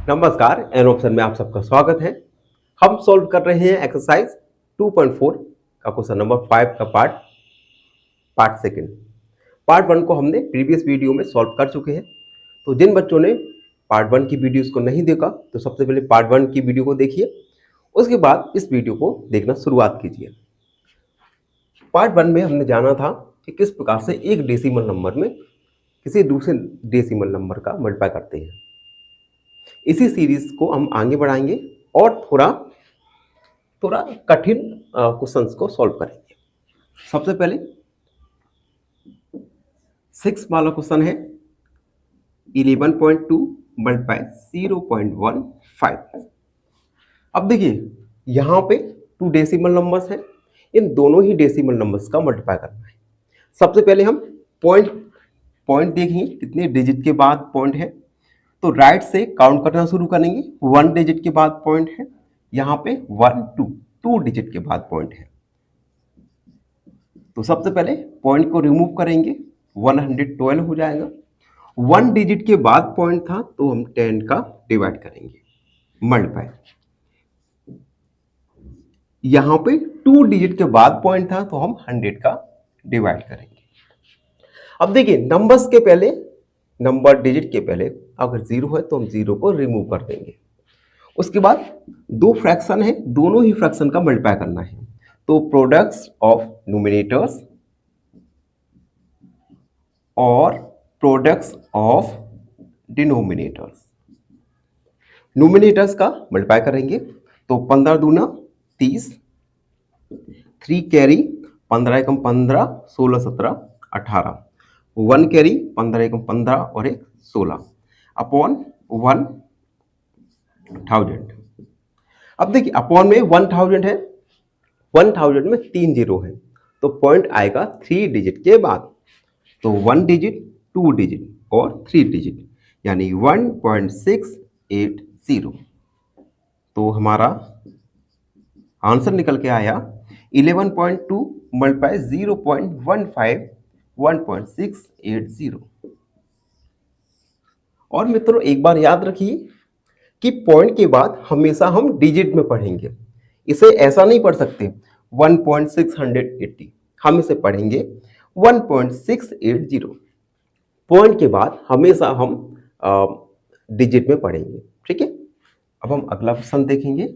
नमस्कार, an option में आप सबका स्वागत है। हम सॉल्व कर रहे हैं एक्सरसाइज 2.4 का क्वेश्चन नंबर 5 का पार्ट सेकंड। पार्ट 1 को हमने प्रीवियस वीडियो में सॉल्व कर चुके हैं। तो जिन बच्चों ने पार्ट 1 की वीडियोस को नहीं देखा तो सबसे पहले पार्ट 1 की वीडियो को देखिए, उसके बाद इस वीडियो को देखना शुरुआत कीजिए। पार्ट 1 में हमने जाना था कि किस प्रकार से एक डेसिमल नंबर में किसी दूसरे डेसिमल नंबर का मल्टीप्लाई करते हैं। इसी सीरीज को हम आगे बढ़ाएंगे और थोड़ा कठिन क्वेश्चंस को सॉल्व करेंगे। सबसे पहले 6 वाला क्वेश्चन है 11.2 मल्टीप्लाई 0.15। अब देखिए यहाँ पे 2 डेसिमल नंबर्स हैं, इन दोनों ही डेसिमल नंबर्स का मल्टीप्लाई करना है। सबसे पहले हम पॉइंट देखेंगे कितने डिजिट के बाद पॉइंट है, तो राइट से काउंट करना शुरू करेंगे। 1 डिजिट के बाद पॉइंट है, यहाँ पे 1 2 डिजिट के बाद पॉइंट है। तो सबसे पहले पॉइंट को रिमूव करेंगे, 112 हो जाएगा। 1 डिजिट के बाद पॉइंट था तो हम 10 का डिवाइड करेंगे मल्टीप्लाई। यहाँ पे 2 डिजिट के बाद पॉइंट था तो हम 100 का डिवाइड करेंगे। अब देखिए नंबर्स के पहले, नंबर डिजिट के पहले अगर 0 है तो हम 0 को रिमूव कर देंगे। उसके बाद 2 फ्रैक्शन है, दोनों ही फ्रैक्शन का मल्टीप्लाई करना है। तो प्रोडक्ट्स ऑफ न्यूमरेटर्स और प्रोडक्ट्स ऑफ डिनोमिनेटर्स, न्यूमरेटर्स का मल्टीप्लाई करेंगे तो 15 दूना 30, 3 कैरी 15 एकम 15, 16 17 18, 1 कैरी 15 एकम 15 और 1 16 अपॉन 1000। अब देखिए अपॉन में 1000 है, 1000 में 3 जीरो है तो पॉइंट आएगा 3 डिजिट के बाद। तो 1 डिजिट, 2 डिजिट और 3 डिजिट यानी 1.680। तो हमारा आंसर निकल के आया 11.2 मल्टीप्लाई 0.15 1.680। और मित्रों एक बार याद रखिए कि पॉइंट के बाद हमेशा हम डिजिट में पढ़ेंगे, इसे ऐसा नहीं पढ़ सकते 1.680, हम इसे पढ़ेंगे 1.680। पॉइंट के बाद हमेशा हम डिजिट में पढ़ेंगे, ठीक है। अब हम अगला क्वेश्चन देखेंगे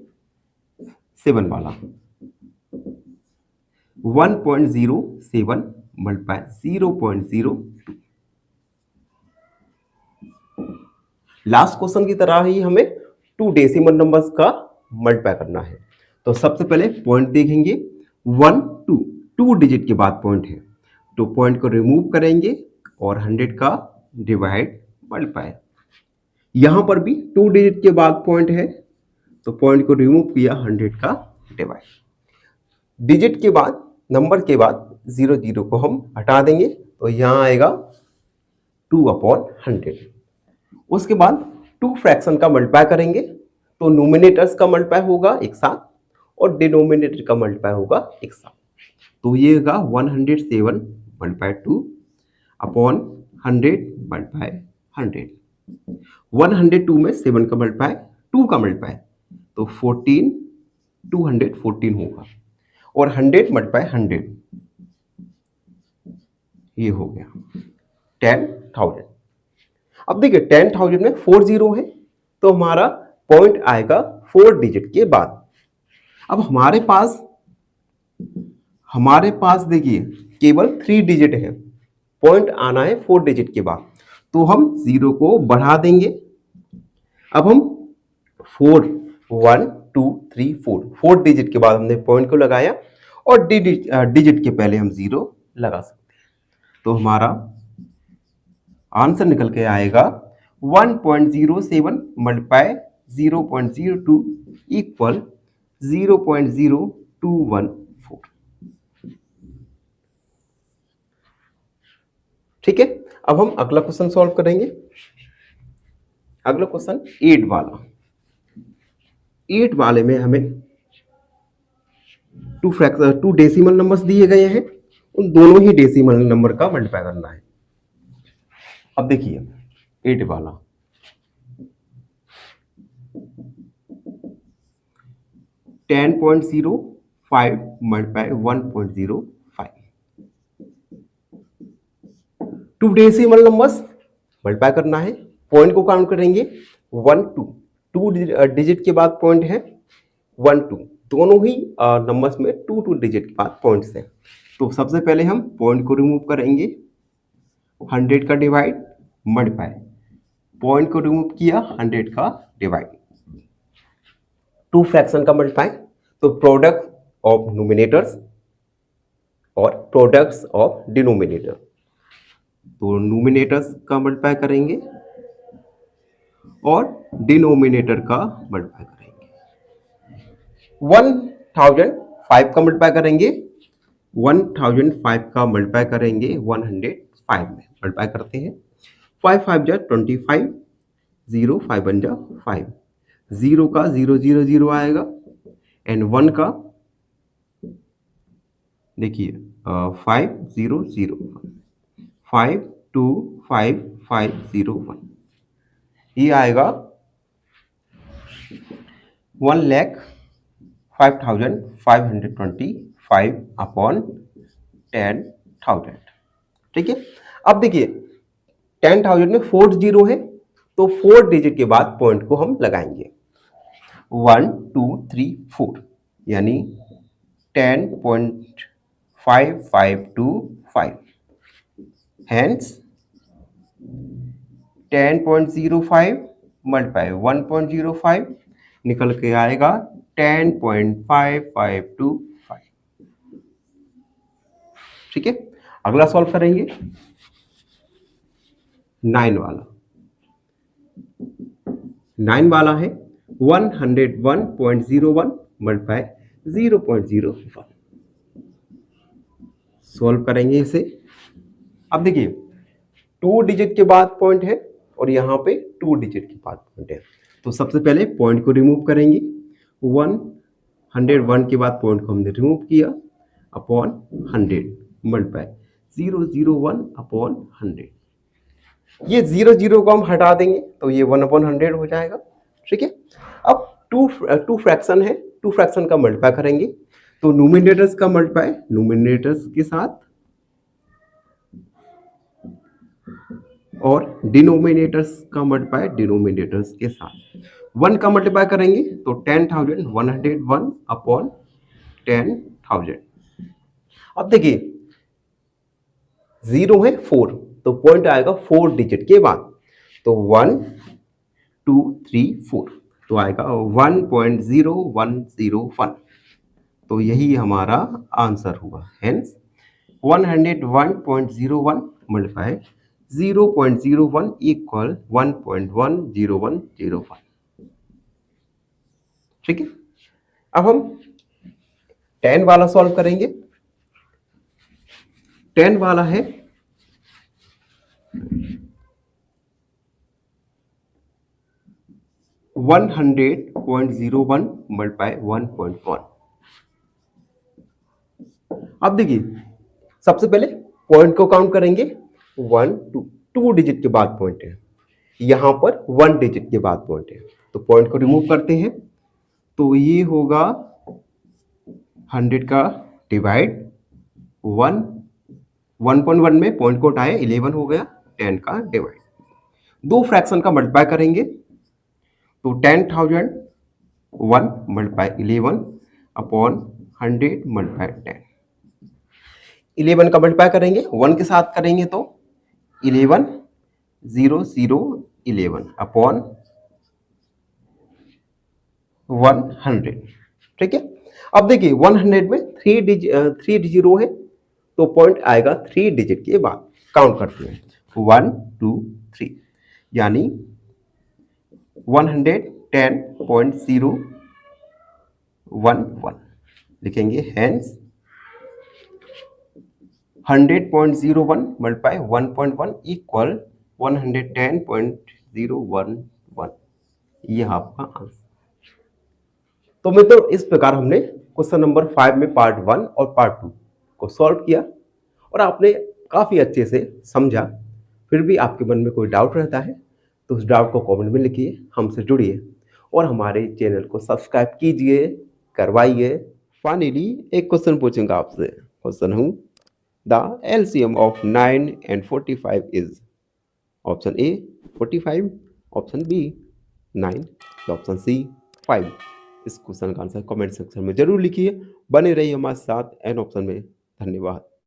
7 वाला 1.07 मल्टीप्लाई 0.02। लास्ट क्वेश्चन की तरह ही हमें 2 डेसिमल नंबर्स का मल्टीप्लाई करना है। तो सबसे पहले पॉइंट देखेंगे 1 2 डिजिट के बाद पॉइंट है तो पॉइंट को रिमूव करेंगे और 100 का डिवाइड मल्टीप्लाई। यहां पर भी 2 डिजिट के बाद पॉइंट है तो पॉइंट को रिमूव किया, 100 का डिवाइड। डिजिट के बाद, नंबर के बाद 0 को हम हटा देंगे तो यहां आएगा 2/100। उसके बाद 2 फ्रैक्शन का मल्टीप्लाई करेंगे तो न्यूमरेटर्स का मल्टीप्लाई होगा एक साथ और डिनोमिनेटर का मल्टीप्लाई होगा एक साथ। तो ये होगा 107 मल्टीप्लाई 2 अपॉन 100 मल्टीप्लाई 100। 102 में 7 का मल्टीप्लाई, 2 का मल्टीप्लाई तो 14, 214 होगा और 100 मल्टीप्लाई 100 ये हो गया 10,000। अब देखिए 10,000 में 4 जीरो है तो हमारा पॉइंट आएगा 4 डिजिट के बाद। अब हमारे पास देखिए केवल 3 डिजिट है, पॉइंट आना है 4 डिजिट के बाद तो हम 0 को बढ़ा देंगे। अब हम 4 1 2 3 4 डिजिट के बाद हमने पॉइंट को लगाया और डिजिट के पहले हम 0 लगा सकते हैं। तो हमारा आंसर निकल के आएगा 1.07 मल्टीप्लाई 0.02 इक्वल 0.0214। ठीक है। अब हम अगला क्वेश्चन सॉल्व करेंगे। अगला क्वेश्चन 8 वाला। 8 वाले में हमें 2 डेसिमल नंबर्स दिए गए हैं, उन दोनों ही डेसिमल नंबर का मल्टीप्लाई करना है। अब देखिए 8 वाला 10.05 multiply 1.05। Two decimal numbers multiply करना है, पॉइंट को काउंट करेंगे 1 2, टू डिजिट के बाद पॉइंट है 1 2, दोनों ही नंबर्स में 2 डिजिट के बाद पॉइंट्स हैं। तो सबसे पहले हम पॉइंट को रिमूव करेंगे, 100 का डिवाइड मल्टीप्लाई, पॉइंट को रिमूव किया 100 का डिवाइड, टू फ्रैक्शन का मल्टीप्लाई, तो प्रोडक्ट ऑफ न्यूमिनेटर्स और प्रोडक्ट्स ऑफ डिनोमिनेटर, तो न्यूमिनेटर्स का मल्टीप्लाई करेंगे और डिनोमिनेटर का मल्टीप्लाई करेंगे। 1005 का मल्टीप्लाई करेंगे, 1005 का मल्टीप्लाई करेंगे 105 में, मल्टीप्लाई करते हैं, 5 5 जा 25, 0 5 1 जा 5, 0 का 0 0 0 आएगा एंड 1 का देखिए 5 0 0 5 2 5 5 0 1, ये आएगा 1,05,525 अपॉन 10,000। ठीक है, अब देखिए 10,000 में 4 जीरो है, तो 4 डिजिट के बाद पॉइंट को हम लगाएंगे, 1 2 3 4, यानी 10.5525, hence 10.05 मल्टीप्लाई 1.05 निकल के आएगा 10.5525। ठीक है, अगला सॉल्व करेंगे 9 वाला। 9 वाला है 101.01 मल्टीप्लाई 0.01, सॉल्व करेंगे इसे। अब देखिए 2 डिजिट के बाद पॉइंट है और यहाँ पे 2 डिजिट के बाद पॉइंट है, तो सबसे पहले पॉइंट को रिमूव करेंगे, 101 के बाद पॉइंट को हमने रिमूव किया अपॉन 100 मल्टीप्लाई 001 अपॉन 100, ये 0 को हम हटा देंगे तो ये 1/100 हो जाएगा। ठीक है, अब टू फ्रैक्शन है, टू फ्रैक्शन का मल्टीप्लाई करेंगे, तो न्यूमिनेटर्स का मल्टीप्लाई न्यूमिनेटर्स के साथ और डिनोमिनेटर्स का मल्टीप्लाई डिनोमिनेटर्स के साथ, 1 का मल्टीप्लाई करेंगे तो 10,101 अपॉन 10,000। अब देखिए 0 है 4, तो पॉइंट आएगा 4 डिजिट के बाद, तो 1 2 3 4, तो आएगा 1.0101, तो यही हमारा आंसर हुआ। Hence 101.01 multiply 0.01 equal 1.10101। ठीक है, अब हम 10 वाला सॉल्व करेंगे। 10 वाला है 100.01 मल्टीप्लाई 1.1। अब देखिए सबसे पहले पॉइंट को काउंट करेंगे, 1 2 डिजिट के बाद पॉइंट है, यहां पर 1 डिजिट के बाद पॉइंट है, तो पॉइंट को रिमूव करते हैं, तो ये होगा 100 का डिवाइड 1.1 में पॉइंट को उठाए 11 हो गया, 10 का डिवाइड, दो फ्रैक्शन का मल्टीप्लाई करेंगे, तो 10,001 मल्टीप्लाई 11 अपॉन 100 मल्टीप्लाई 10, 11 का मल्टीप्लाई करेंगे 1 के साथ करेंगे तो 11 0 0 11 अपॉन 100। ठीक है, अब देखिए 100 में 3 जीरो है, तो पॉइंट आएगा 3 डिजिट के बाद, काउंट करते हैं 1 2 3, यानी 110.011 लिखेंगे। हेंस 100.01 मल्टीप्लाई 1.1 इक्वल 110.011, यह आपका आंसर। तो मित्रों इस प्रकार हमने क्वेश्चन नंबर 5 में पार्ट 1 और पार्ट 2 को सॉल्व किया और आपने काफ़ी अच्छे से समझा। फिर भी आपके मन में कोई डाउट रहता है तो उस डाउट को कमेंट में लिखिए, हमसे जुड़िए और हमारे चैनल को सब्सक्राइब कीजिए करवाइए। फाइनली एक क्वेश्चन पूछूंगा आपसे। क्वेश्चन हूँ, the LCM of 9 and 45 is option A 45, option B 9 या ऑप्शन सी 5। इस क्वेश्चन का आंसर कमेंट सेक्शन में जरूर लिखिए। बने रहिए हमारे साथ एन ऑप्शन में। धन्यवाद।